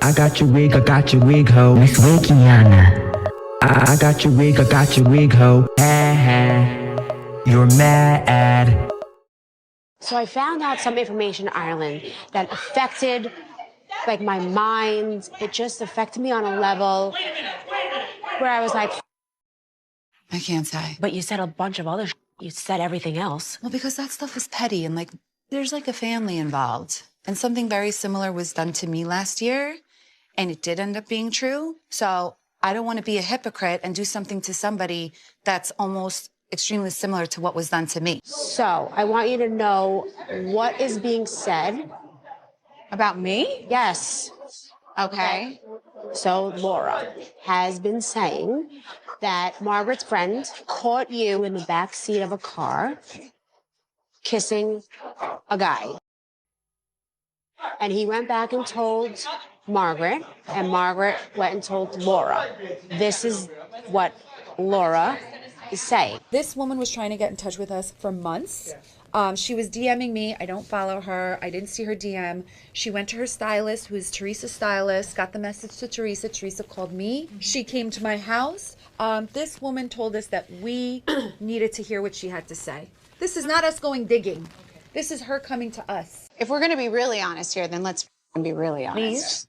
I got your wig, ho. Miss Wikiana. I got your wig, ho. Ha ha. You're mad. So I found out some information in Ireland that affected, like, my mind. It just affected me on a level where I was like, I can't say. but you said a bunch of other you said everything else. Well, because that stuff is petty and, like, there's, like, a family involved. And something very similar was done to me last year, and it did end up being true. So I don't want to be a hypocrite and do something to somebody that's almost extremely similar to what was done to me. So I want you to know what is being said. About me? Yes. Okay. So Laura has been saying that Margaret's friend caught you in the back seat of a car kissing a guy. And he went back and told Margaret, and Margaret went and told Laura. This is what Laura is saying. This woman was trying to get in touch with us for months. She was DMing me. I don't follow her. I didn't see her DM. She went to her stylist, who is Teresa's stylist, got the message to Teresa. Teresa called me. She came to my house. This woman told us that we needed to hear what she had to say. This is not us going digging. This is her coming to us. If we're going to be really honest here, then let's be really honest. Please?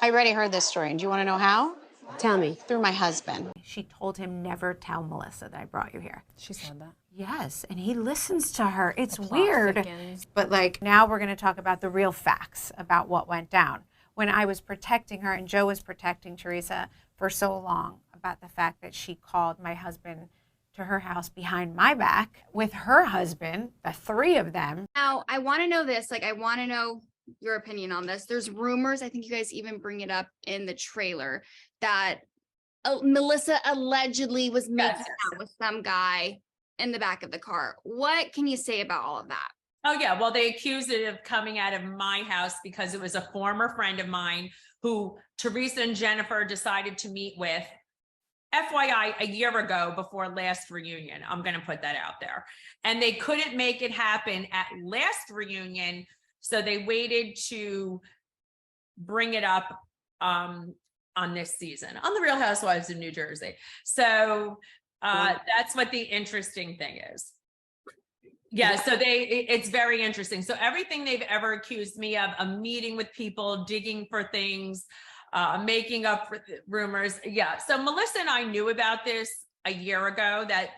I already heard this story. And do you want to know how? Tell me. Through my husband. She told him never tell Melissa that I brought you here. She said that. Yes, and he listens to her. It's weird. Thickens. But like now we're going to talk about the real facts about what went down. When I was protecting her and Joe was protecting Teresa for so long about the fact that she called my husband to her house behind my back with her husband, the three of them. Now, I want to know this. Like, I want to know your opinion on this. There's rumors, I think you guys even bring it up in the trailer, that Melissa allegedly was making out with some guy in the back of the car. What can you say about all of that? Oh, yeah. Well, they accused it of coming out of my house because it was a former friend of mine who Teresa and Jennifer decided to meet with, FYI, a year ago before last reunion. I'm going to put that out there. And they couldn't make it happen at last reunion. So they waited to bring it up on this season on the Real Housewives of New Jersey. So that's what the interesting thing is. Yeah, so it's very interesting. So everything they've ever accused me of meeting with people, digging for things, making up for rumors. Yeah, so Melissa and I knew about this a year ago, that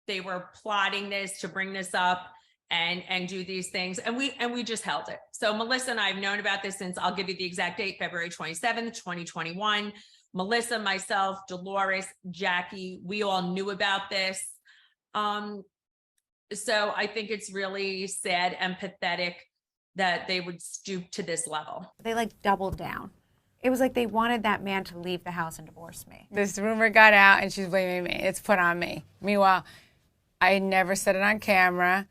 they were plotting this to bring this up and do these things. And we just held it. So Melissa and I have known about this since, I'll give you the exact date, February 27th, 2021. Melissa, myself, Dolores, Jackie, we all knew about this. So I think it's really sad and pathetic that they would stoop to this level. They like doubled down. It was like they wanted that man to leave the house and divorce me. This rumor got out and she's blaming me. It's put on me. Meanwhile, I never said it on camera.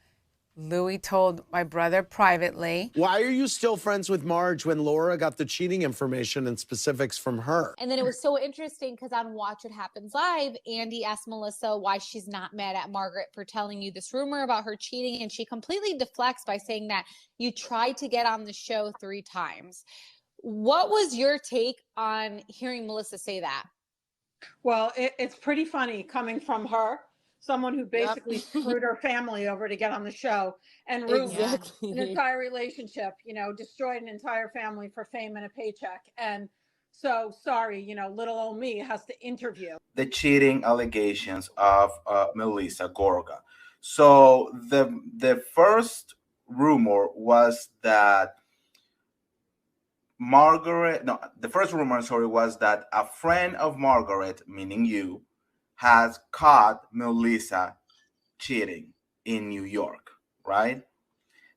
Louis told my brother privately. Why are you still friends with Marge when Laura got the cheating information and specifics from her? And then it was so interesting because on Watch What Happens Live, Andy asked Melissa why she's not mad at Margaret for telling you this rumor about her cheating. And she completely deflects by saying that you tried to get on the show 3 times. What was your take on hearing Melissa say that? Well, it's pretty funny coming from her, someone who basically screwed her family over to get on the show and ruined an entire relationship, destroyed an entire family for fame and a paycheck. And so, sorry, little old me has to interview. The cheating allegations of Melissa Gorga. So the first rumor was that the first rumor, was that a friend of Margaret, meaning you, has caught Melissa cheating in New York, right?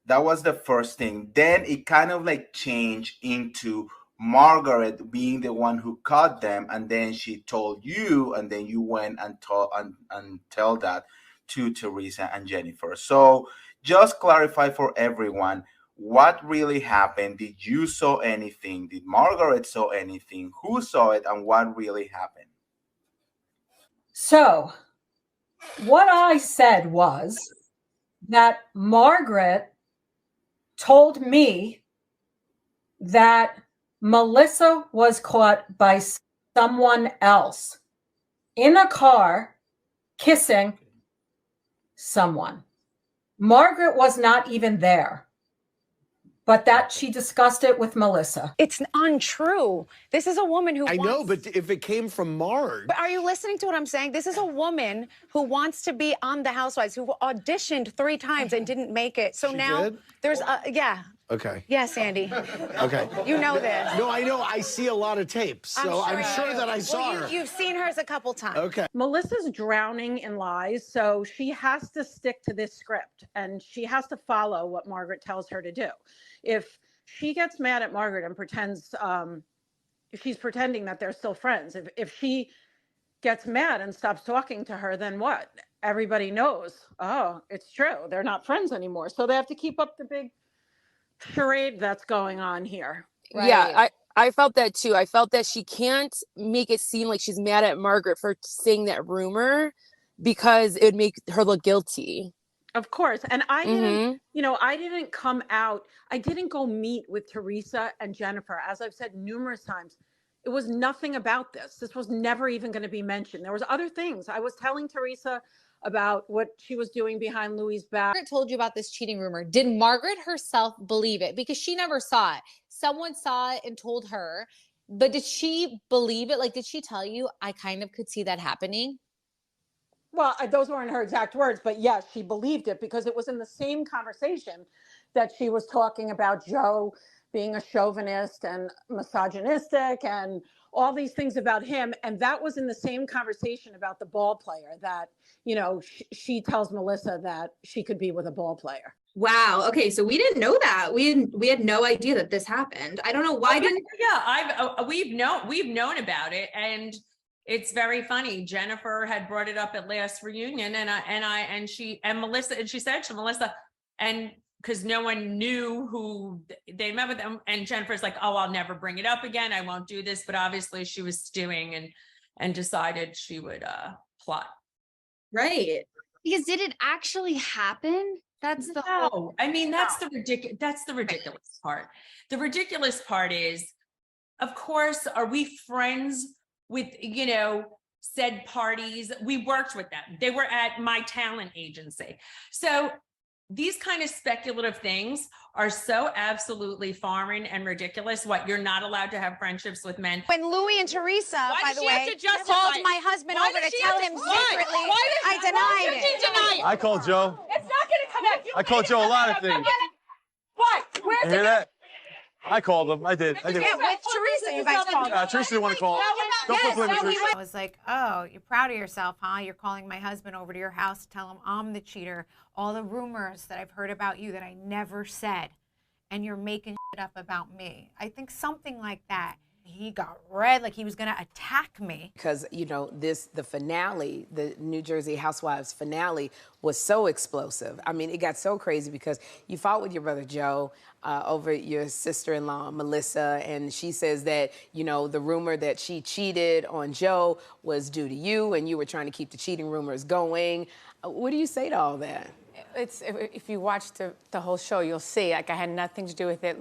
That was the first thing. Then it kind of like changed into Margaret being the one who caught them, and then she told you, and then you went and tell that to Teresa and Jennifer. So just clarify for everyone what really happened. Did you saw anything? Did Margaret saw anything? Who saw it, and what really happened? So what I said was that Margaret told me that Melissa was caught by someone else in a car kissing someone. Margaret was not even there, but that she discussed it with Melissa. It's untrue. This is a woman who I know, but if it came from Marge. But are you listening to what I'm saying? This is a woman who wants to be on The Housewives, who auditioned 3 times and didn't make it. So She now did? there's yeah. Okay. Yes, Andy. Okay. You know this. No, I know. I see a lot of tapes, so I'm sure that I saw her. You've seen hers a couple times. Okay. Melissa's drowning in lies, so she has to stick to this script and she has to follow what Margaret tells her to do. If she gets mad at Margaret and pretends, if she's pretending that they're still friends, if she gets mad and stops talking to her, then what? Everybody knows, oh, it's true. They're not friends anymore. So they have to keep up the big charade that's going on here. Right. Yeah, I felt that too. I felt that she can't make it seem like she's mad at Margaret for saying that rumor because it would make her look guilty. Of course. And I didn't, I didn't come out. I didn't go meet with Teresa and Jennifer. As I've said numerous times, it was nothing about this. This was never even going to be mentioned. There was other things. I was telling Teresa about what she was doing behind Louis' back. Margaret told you about this cheating rumor. Did Margaret herself believe it? Because she never saw it. Someone saw it and told her. But did she believe it? Like, did she tell you, I kind of could see that happening? Well, those weren't her exact words, but yes, she believed it because it was in the same conversation that she was talking about Joe being a chauvinist and misogynistic and all these things about him. And that was in the same conversation about the ball player that, she tells Melissa that she could be with a ball player. Wow. Okay. So we didn't know that. We had no idea that this happened. I don't know why didn't. Yeah, we've known about it, and it's very funny. Jennifer had brought it up at last reunion, and she said to Melissa, and because no one knew who they met with them, and Jennifer's like, oh, I'll never bring it up again. I won't do this. But obviously she was stewing and decided she would plot. Right. Because did it actually happen? That's the whole. I mean, that's the ridiculous part. The ridiculous part is, of course, are we friends with, said parties? We worked with them. They were at my talent agency. So these kind of speculative things are so absolutely foreign and ridiculous. What, you're not allowed to have friendships with men? When Louis and Teresa, by the way, called my husband over to tell him secretly, I denied it. I called Joe. It's not going to connect. I called Joe a lot of things. What? Where's You hear that? I called him. I did. Yeah, with Teresa, you guys called. Teresa didn't want to call. Don't put blame on Teresa. I was like, oh, you're proud of yourself, huh? You're calling my husband over to your house to tell him I'm the cheater. All the rumors that I've heard about you that I never said. And you're making shit up about me. I think something like that. He got red, like he was going to attack me. Because, the finale, the New Jersey Housewives finale was so explosive. I mean, it got so crazy because you fought with your brother Joe over your sister-in-law, Melissa, and she says that, the rumor that she cheated on Joe was due to you and you were trying to keep the cheating rumors going. What do you say to all that? If you watch the whole show, you'll see, like, I had nothing to do with it.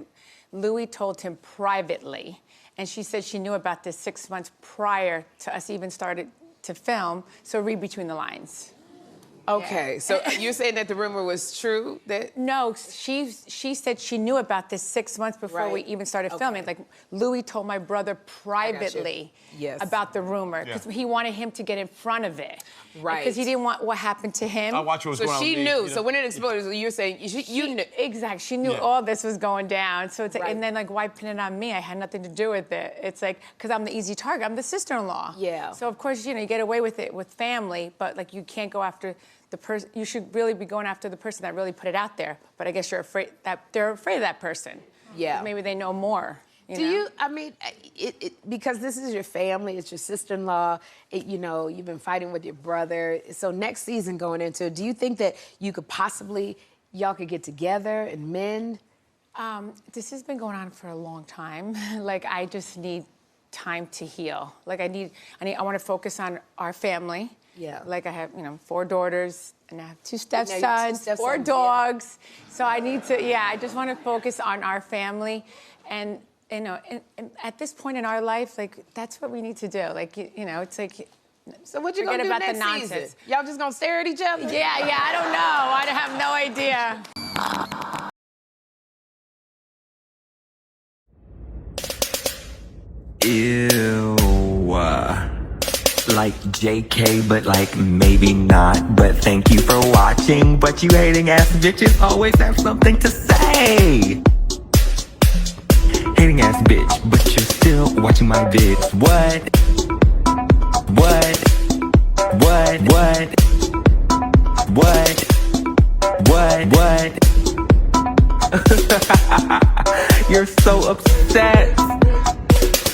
Louis told him privately. And she said she knew about this 6 months prior to us even started to film. So read between the lines. Okay, so you're saying that the rumor was true? No, she said she knew about this 6 months before we even started filming. Like, Louis told my brother privately about the rumor because he wanted him to get in front of it. Right. Because he didn't want what happened to him. I watch what was going on. So she knew. So when it exploded, you're saying you knew. Exactly. She knew all this was going down. So it's like, and then, like, why pin it on me? I had nothing to do with it. It's like, because I'm the easy target. I'm the sister-in-law. Yeah. So, of course, you get away with it with family, but, like, you can't go after the person. You should really be going after the person that really put it out there. But I guess you're afraid that they're afraid of that person. Yeah. Maybe they know more. I mean, because this is your family, it's your sister-in-law, you've been fighting with your brother. So next season going into it, do you think that you could possibly, y'all could get together and mend? This has been going on for a long time. Like, I just need time to heal. Like, I want to focus on our family. Yeah. Like, I have, 4 daughters, and I have 2 stepsons, 4 dogs. So I need to, I just want to focus on our family. And you know, and at this point in our life, like, that's what we need to do. Like, you know, it's like, so what you gonna do about next the nonsense. season? Y'all just gonna stare at each other? Yeah, I don't know. I have no idea. Ew. Like JK, but like maybe not. But thank you for watching. But you hating ass bitches always have something to say. Hating ass bitch, but you're still watching my vids. What? You're so upset.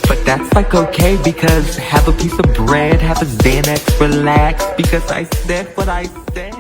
But that's like okay, because have a piece of bread, have a Xanax, relax, because I said what I said.